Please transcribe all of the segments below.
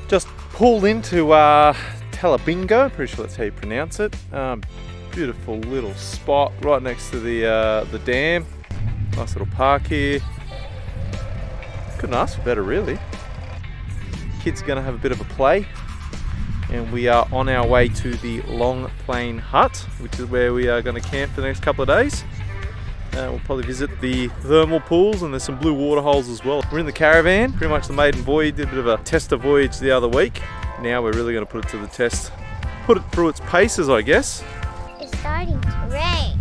Just pulled into Talbingo, pretty sure that's how you pronounce it. Beautiful little spot right next to the dam. Nice little park here. Couldn't ask for better, really. Kids are going to have a bit of a play, and we are on our way to the Long Plain Hut, which is where we are going to camp for the next couple of days. We'll probably visit the thermal pools, and there's some blue water holes as well. We're in the caravan, pretty much the maiden voyage. Did a bit of a tester voyage the other week. Now we're really going to put it to the test, put it through its paces, I guess. It's starting to rain.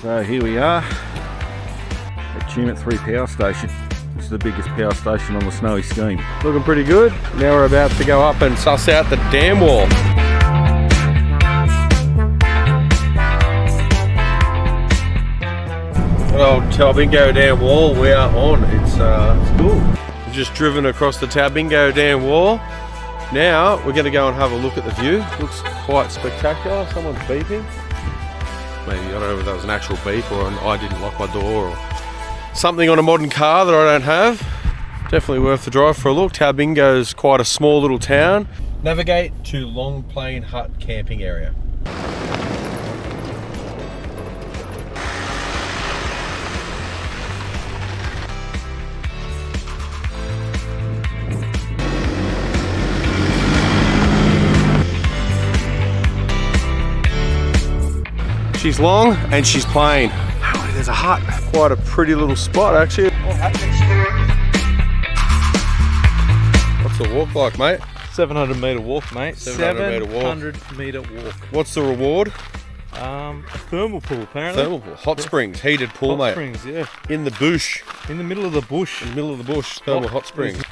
So here we are at Tumut 3 Power Station. This is the biggest power station on the snowy scheme. Looking pretty good. Now we're about to go up and suss out the dam wall. Good old Talbingo dam wall we are on. It's cool. We've just driven across the Talbingo dam wall. Now we're going to go and have a look at the view. Looks quite spectacular. Someone's beeping. Maybe, I don't know if that was an actual beep or I didn't lock my door or something on a modern car that I don't have. Definitely worth the drive for a look. Talbingo's quite a small little town. Navigate to Long Plain Hut camping area. She's long and she's plain. Oh, there's a hut. Quite a pretty little spot, actually. What's the walk like, mate? 700 metre walk, mate. 700 metre walk. What's the reward? A thermal pool, apparently. Thermal pool. Hot springs, heated pool, mate. Hot springs, yeah. In the bush. In the middle of the bush. In the middle of the bush, thermal hot springs.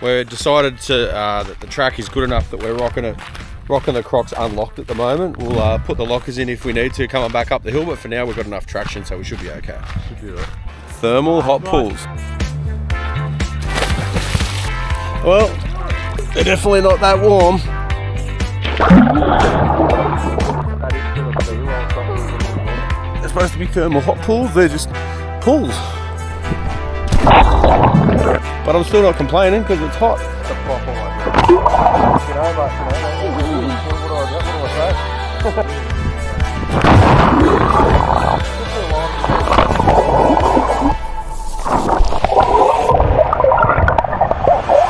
We're decided to that the track is good enough that we're rocking the Crocs unlocked at the moment. We'll put the lockers in if we need to coming back up the hill, but for now we've got enough traction, so we should be okay. Should be right. Thermal hot pools. Well, they're definitely not that warm. They're supposed to be thermal hot pools, they're just pools. But I'm still not complaining because it's hot.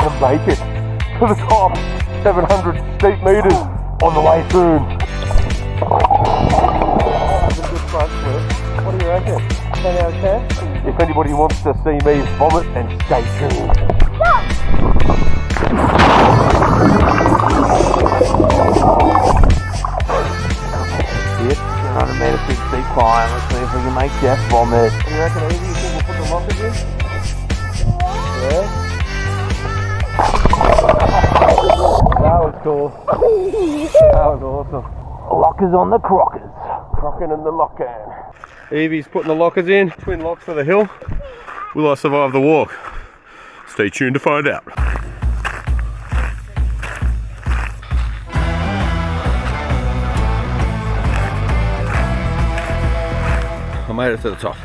To make it to the top, 700 steep meters on the way soon. What do you reckon? 10 out of 10? If anybody wants to see me vomit, then stay tuned. 100 metre big steep climb. Let's see if we can make Jeff vomit. What do you reckon, Evie? You think we'll put the lockers in? Yeah? That was cool. That was awesome. Lockers on the crockers. Crocking and the locking. Evie's putting the lockers in. Twin locks for the hill. Will I survive the walk? Stay tuned to find out. I made it to the top.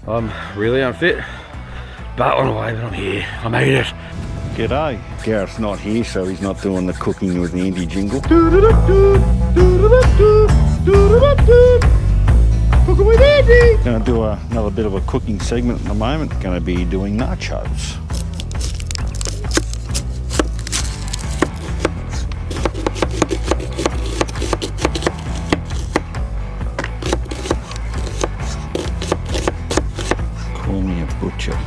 I'm really unfit, battling away, but I'm here. I made it. G'day. Gareth's not here, so he's not doing the cooking with the Andy jingle. Cooking with Andy! Going to do another bit of a cooking segment in a moment. Going to be doing nachos. Call me a butcher.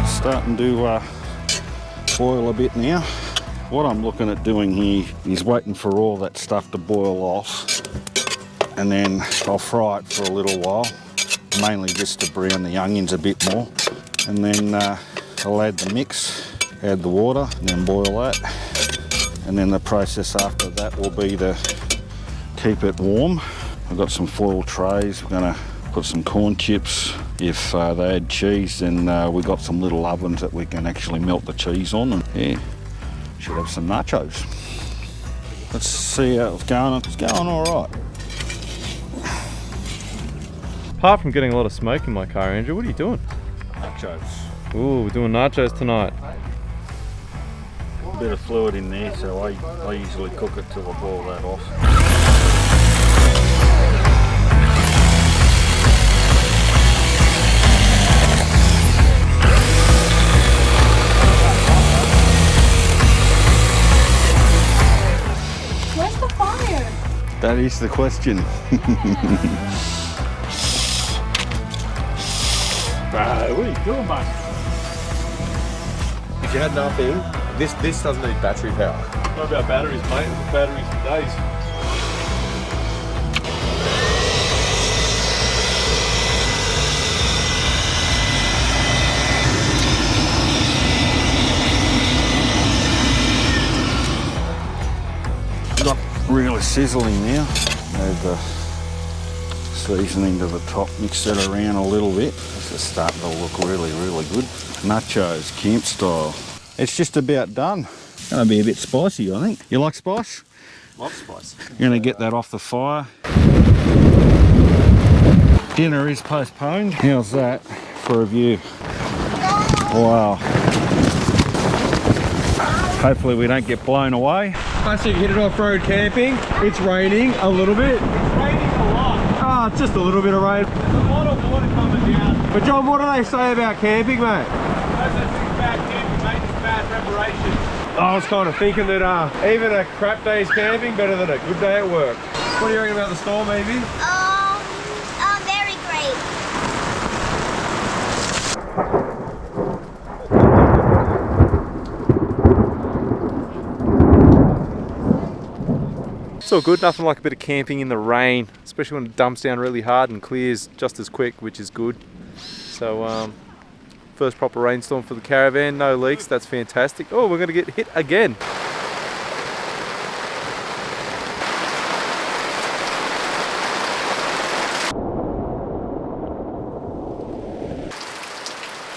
Starting to boil a bit now. What I'm looking at doing here is waiting for all that stuff to boil off, and then I'll fry it for a little while, mainly just to brown the onions a bit more, and then I'll add the mix, add the water, and then boil that, and then the process after that will be to keep it warm. I've got some foil trays. We're gonna put some corn chips. If they had cheese, then we got some little ovens that we can actually melt the cheese on, and yeah, should have some nachos. Let's see how it's going. It's going all right. Apart from getting a lot of smoke in my car, Andrew, what are you doing? Nachos. Ooh, we're doing nachos tonight. A bit of fluid in there, so I usually cook it till I boil that off. Where's the fire? That is the question. Bro, what are you doing, mate? If you had nothing, this doesn't need battery power. What about batteries, mate? The batteries for days. Not really sizzling now. Add the seasoning to the top, mix that around a little bit. This is starting to look really, really good. Nachos, camp style. It's just about done. Gonna be a bit spicy, I think. You like spice? Love spice. You're gonna get that off the fire. Dinner is postponed. How's that for a view? Wow. Hopefully we don't get blown away. Classic hit it off-road camping. It's raining a little bit. It's raining a lot. Ah, it's just a little bit of rain. There's a lot of water coming down. But John, what do they say about camping, mate? That's bad camping, mate. It's bad preparation. I was kind of thinking that even a crap day's camping better than a good day at work. What do you reckon about the storm, Evie? Very great. It's all good, nothing like a bit of camping in the rain, especially when it dumps down really hard and clears just as quick, which is good. So first proper rainstorm for the caravan, no leaks, that's fantastic. Oh, we're gonna get hit again. I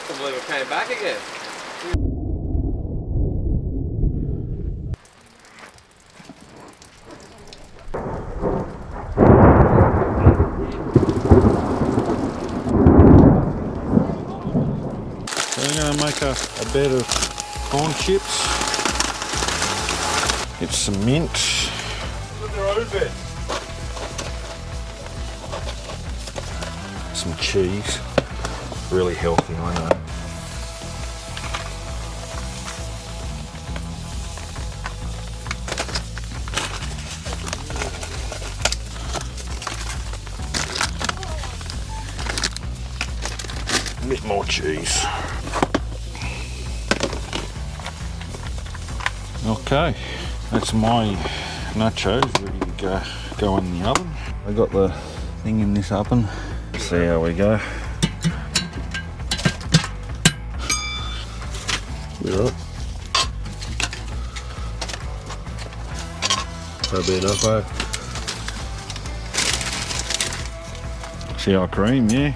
can't believe it came back again. We're going to make a bed of corn chips. Get some mint. Look their own bed. Some cheese. Really healthy, I know. A bit more cheese. Okay, that's my nachos ready to go in the oven. I got the thing in this oven. See how we go. Yeah. That'll be enough, eh? Sour cream, yeah.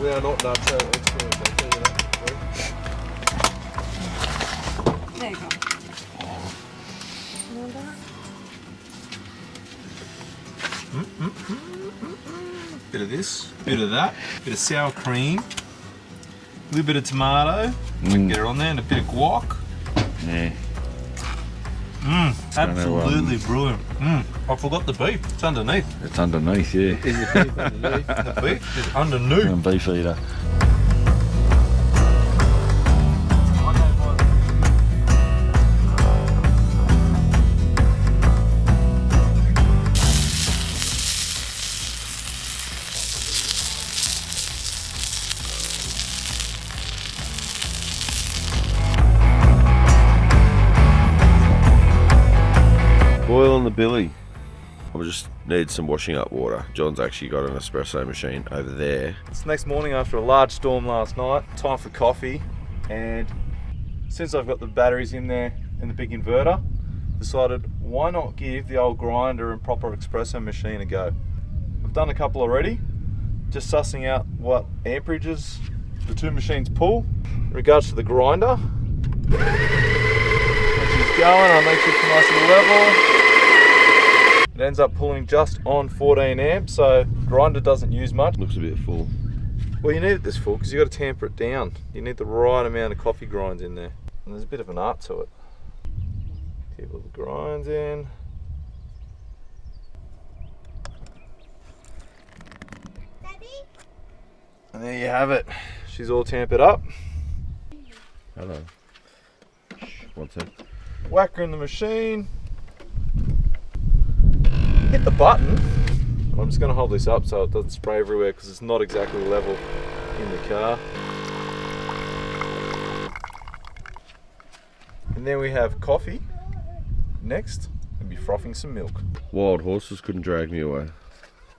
We are not nacho experts, I'll tell you that. There you go. Bit of this, bit of that, bit of sour cream, a little bit of tomato, get it on there, and a bit of guac. Yeah. Absolutely brilliant. I forgot the beef, it's underneath. It's underneath, yeah. Is the beef underneath? The beef is underneath. And beef eater. Oil on the billy. I just need some washing up water. John's actually got an espresso machine over there. It's the next morning after a large storm last night. Time for coffee, and since I've got the batteries in there and the big inverter, decided why not give the old grinder and proper espresso machine a go. I've done a couple already, just sussing out what amperages the two machines pull. In regards to the grinder, when she's going, I make sure it's nice and level. It ends up pulling just on 14 amps, so grinder doesn't use much. Looks a bit full. Well, you need it this full because you got to tamper it down. You need the right amount of coffee grinds in there, and there's a bit of an art to it. Keep all the grinds in. Daddy? And there you have it. She's all tampered up. Hello. One sec. Whack her in the machine. Hit the button. I'm just going to hold this up so it doesn't spray everywhere because it's not exactly level in the car. And then we have coffee. Next, we'll be frothing some milk. Wild horses couldn't drag me away.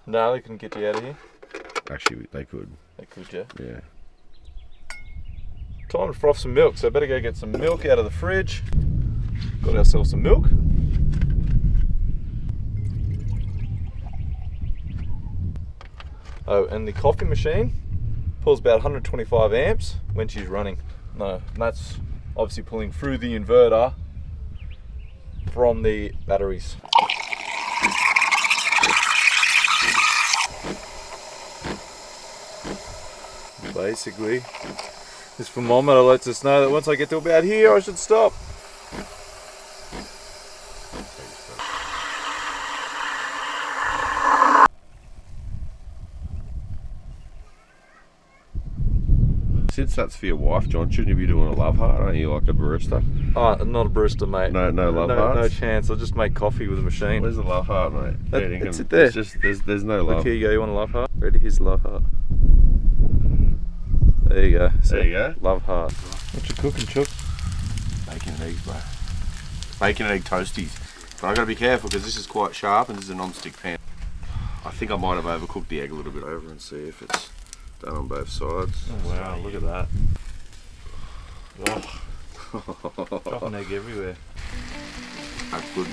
No, they couldn't get you out of here. Actually, they could. They could, yeah. Yeah. Time to froth some milk, so I better go get some milk out of the fridge. Got ourselves some milk. Oh, and the coffee machine pulls about 125 amps when she's running. No, and that's obviously pulling through the inverter from the batteries. Basically, this thermometer lets us know that once I get to about here, I should stop. Since that's for your wife, John, shouldn't you be doing a love heart? Aren't you like a barista? Oh, I'm not a barista, mate. No love hearts? No chance. I'll just make coffee with a machine. Where's the love heart, mate? It's it there. It's just, there's no love. Look, here you go. You want a love heart? Ready? Here's the love heart. There you go. There you go. Love heart. What you cooking, Chuck? Bacon and eggs, bro. Bacon and egg toasties. But I gotta be careful because this is quite sharp and this is a non-stick pan. I think I might have overcooked the egg a little bit over and see if it's done on both sides. Oh, wow, look at that. Oh. Dropping egg everywhere. That's good.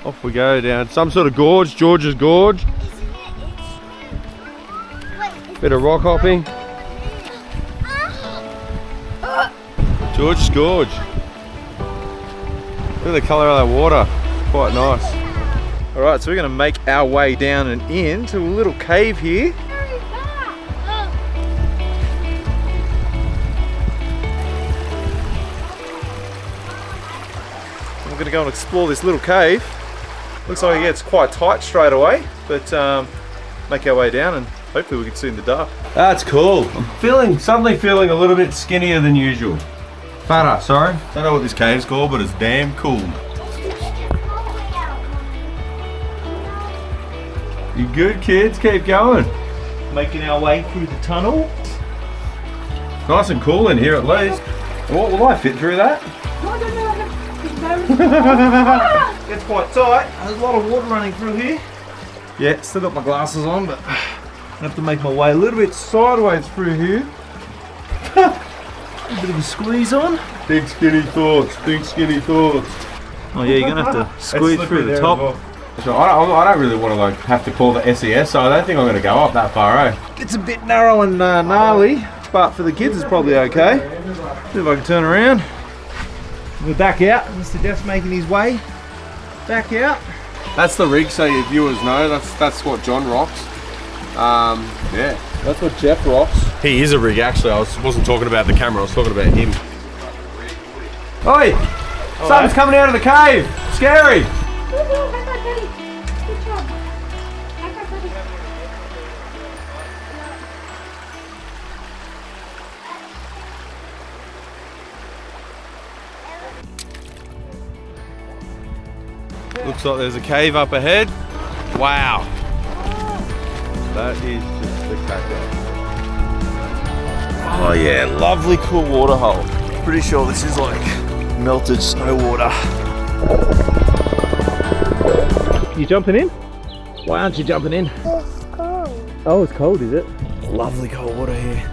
Off we go down some sort of gorge, George's Gorge. Bit of rock hopping. George's Gorge. Look at the colour of that water. Quite nice. Alright, so we're going to make our way down and in to a little cave here. We're going to go and explore this little cave. Looks like it gets quite tight straight away, but make our way down and hopefully we can see in the dark. That's cool. I'm suddenly feeling a little bit skinnier than usual. Fatter, sorry. Don't know what this cave's called, but it's damn cool. You good, kids? Keep going. Making our way through the tunnel. Nice and cool in here at least. What, will I fit through that? It's quite tight. There's a lot of water running through here. Yeah, still got my glasses on, but I have to make my way a little bit sideways through here. A bit of a squeeze on. Big skinny thoughts, big skinny thoughts. Oh yeah, you're gonna have to squeeze through the top. Well. So I don't really want to have to call the SES, so I don't think I'm going to go up that far, eh? It's a bit narrow and gnarly, but for the kids it's probably okay. See if I can turn around. We're back out. Mr. Jeff's making his way back out. That's the rig, so your viewers know. That's what John rocks. Yeah. That's what Jeff rocks. He is a rig, actually. I wasn't talking about the camera, I was talking about him. Oi! Something's coming out of the cave! Scary! Looks like there's a cave up ahead. Wow. That is just spectacular. Oh yeah, lovely cool waterhole. Pretty sure this is like melted snow water. You jumping in? Why aren't you jumping in? It's cold. Oh, it's cold, is it? Lovely cold water here.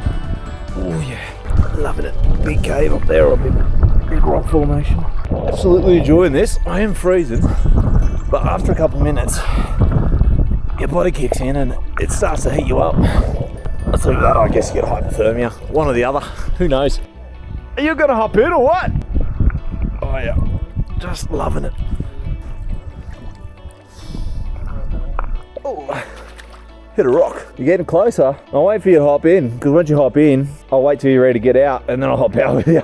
Oh yeah. Loving it. Big cave up there, or a big rock formation. Absolutely enjoying this. I am freezing, but after a couple of minutes, your body kicks in and it starts to heat you up. So that, I guess you get hypothermia, one or the other. Who knows? Are you gonna hop in or what? Oh yeah, just loving it. Oh, hit a rock. You're getting closer. I'll wait for you to hop in, because once you hop in, I'll wait till you're ready to get out, and then I'll hop out with you.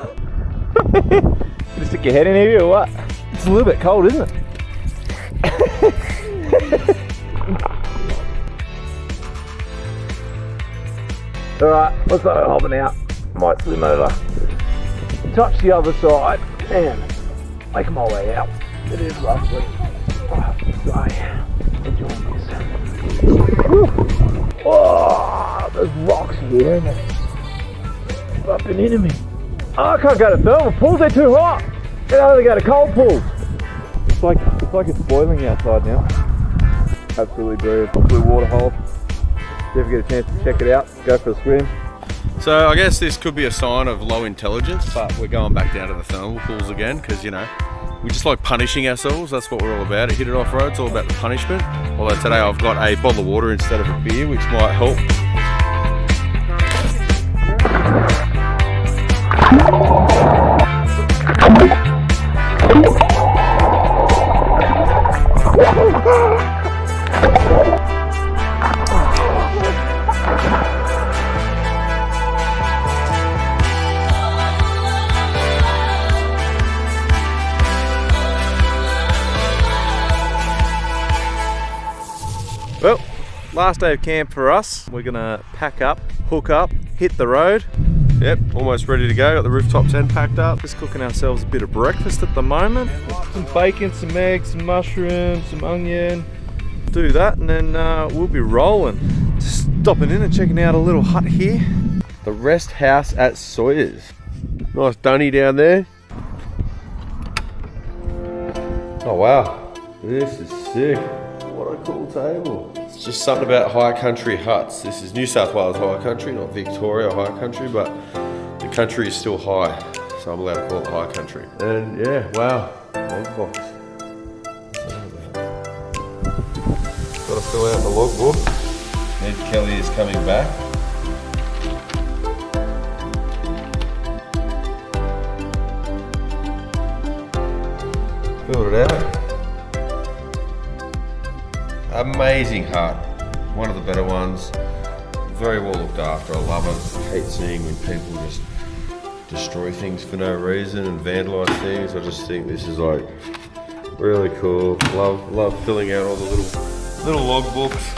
You stick your head in here or what? It's a little bit cold, isn't it? Alright, let's start hopping out. Might swim over. Touch the other side and make my way out. It is lovely. Oh, enjoying this. Oh, there's rocks here and it's bumping into me. Oh, I can't go to thermal pools, they're too hot. I only go to cold pools. It's like it's boiling outside now. Absolutely brilliant. Blue Waterhole. If you ever get a chance to check it out, go for a swim. So I guess this could be a sign of low intelligence, but we're going back down to the thermal pools again because, you know, we just like punishing ourselves. That's what we're all about. At Hit It Off Road, it's all about the punishment. Although today I've got a bottle of water instead of a beer, which might help. Well, last day of camp for us. We're gonna pack up, hook up, hit the road. Yep, almost ready to go. Got the rooftop tent packed up. Just cooking ourselves a bit of breakfast at the moment. Some bacon, some eggs, some mushrooms, some onion. Do that and then we'll be rolling. Just stopping in and checking out a little hut here. The rest house at Sawyer's. Nice dunny down there. Oh wow, this is sick. What a cool table. It's just something about high country huts. This is New South Wales high country, not Victoria high country, but the country is still high, so I'm allowed to call it high country. And yeah, wow, log box. Got to fill out the logbook. Ned Kelly is coming back. Filled it out. Amazing hut, one of the better ones, very well looked after. I love it. I hate seeing when people just destroy things for no reason and vandalise things. I just think this is like really cool. Love filling out all the little log books.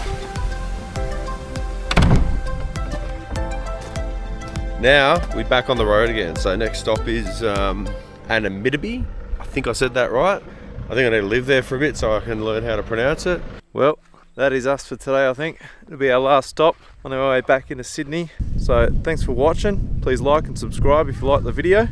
Now we're back on the road again. So next stop is Yarrangobilly. I think I said that right. I think I need to live there for a bit so I can learn how to pronounce it. Well, that is us for today, I think. It'll be our last stop on our way back into Sydney. So thanks for watching. Please like and subscribe if you like the video.